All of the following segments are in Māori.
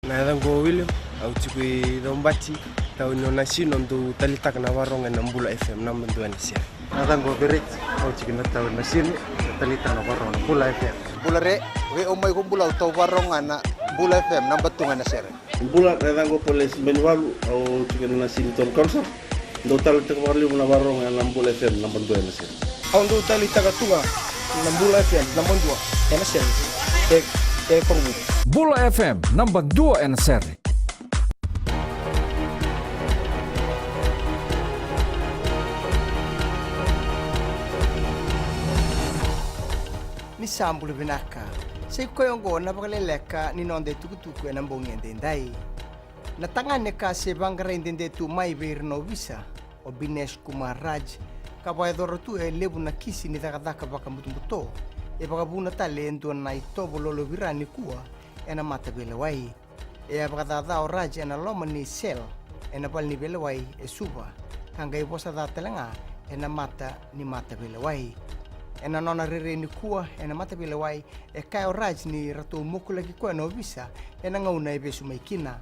Nadango William au chukui dombati tau nona sino ndo talita kana waronga na Mbula FM na mndo anisia. Nadango Berit au chukui na tau na sino talita na waronga Mbula FM. Mbula re we omai ko Mbula tau waronga na Mbula FM na batunga na sere. Mbula nadango Poles Benwalu au chukui na sino ton konsa ndo talita ka waronga na Mbula FM na mndo anisia. Au ndo talita ka tunga na Mbula FM na mndo anisia. Mbula FM namba 2 NSR. Ni sambulu binaka. Sei koyongo na bagaleleka ni nonde tukutuku na mbongende ndai. Na tangane ka se bangara indende tu mai verno visa o Binesh Kumar Raj ka ba dorotu e lebu na kisi ni dagadaka baka mutumbuto. E bagabuna talento na itobo lolo virani kuwa ena mata bele wai e bagada o Raj ena loma ni sel ena bal ni bele wai e suba kanga ibosa da telenga ena mata bele wai ena nona rere ni kuwa ena mata bele wai e kai o Raj ni rato mukula ki kwa no visa ena ngauna e besu maikina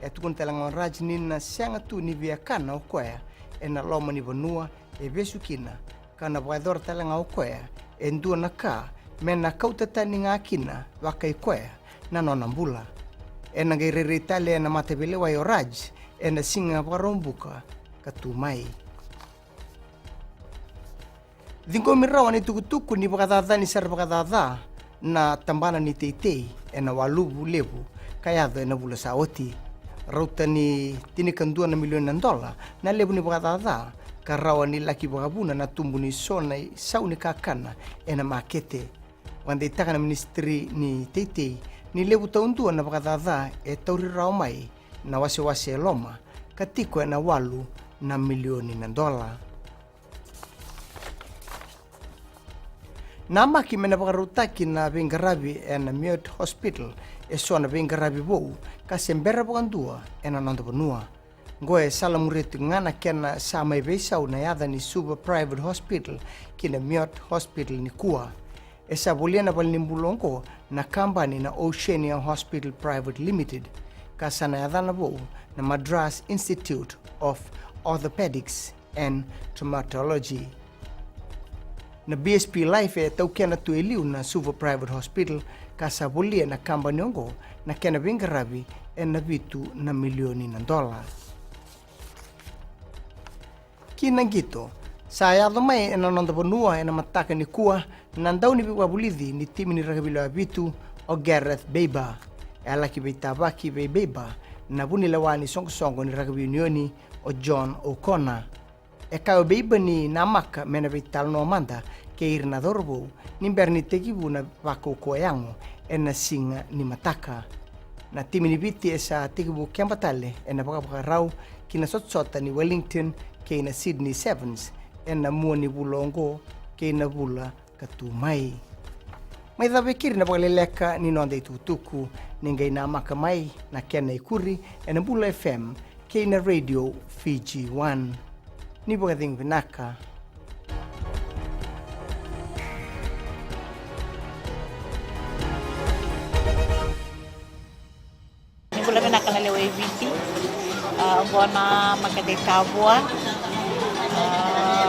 e tukun telenga o Raj ni na senga tu ni via kana o kwa ena loma ni bonua e besu kina kana bagdor telenga o kwa e ndua na ka mena kautata ni ngā kina waka i koea na nona Mbula. E na ngai rere tale e na matebele wai o Raj e na singa warombuka ka tu mai. Dhingo mirawa ni tukutuku ni bakadadha ni sara bakadadha na tambana ni teitei e na walubu lebu kayadho e na Bula saoti. Rauta ni tinikan $2 milion na lebu ni bakadadha ka rawa ni laki bakabuna na tumbu ni sona sau ni kakana e na makete. Wanda itaka na ministry ni teitei ni lebu taundua na bakadadha e tauri rao mai na wase e loma katiko e na $8 milioni. Na maki mena bakarutaki na Bengarabi e na Mute Hospital e so na Bengarabi bou ka sembera bakandua e na nanda banua. Ngoe salamuretu ngana kena sama i beisau na yada ni Super Private Hospital kina Mute Hospital ni kuwa. Esa boliana bal nimbulongo na company na Oceania Hospital Private Limited kasana yadana bo na Madras Institute of Orthopedics and Traumatology. Na BSP Life e tau kena tueliu na Super Private Hospital kasa bolia na company ongo na kena Bengarabi e na vitu na $1 milioni. Kinangito saya mai ena nonda bonua ena mataka ni kuwa na ndau ni wabulidhi ni timu ni rakabila wa vitu o Gareth Beiba ela ki beitabaki Beiba na buni lawani songo ni rakabila o John O'Connor e kao Beiba ni namaka mena beital no amanda ke irna dorbo ni berni tegibu na wako koyango ena singa ni mataka na timu ni biti esa tegibu kiambatale ena baka rau kina sotsota ni Wellington ke na Sydney Sevens ena muani bulongo ke na Bula katumai. Mai dhabe kiri na bagaleleka ni nonde tutuku ningai na maka mai na kena ikuri ena Mbula FM ke na Radio Fiji 1. Ni bagading vinaka. Mbula vinaka na lewe viti. Bona makade kabua.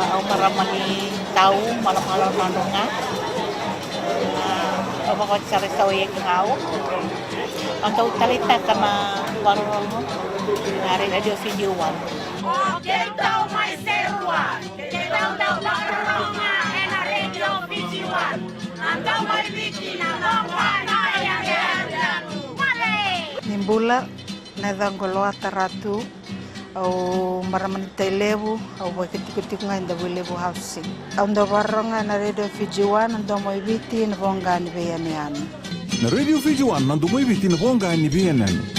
Au maramani tau malam-malam nandunga apa kau cari tahu yang kau atau talita kama baru hari Radio Video One. Quem tahu mai serua, quem tahu baronga na Radio Video One. Andau mai bikin na yang Male. Nimbula na dangoloa taratu au maramanita lebu au wakitiku ngai nda lebu housing au ndo baronga na Radio Fiji 1 ndo moibiti na bonga ni beani Na Radio Fiji 1 ndo moibiti na bonga ni beani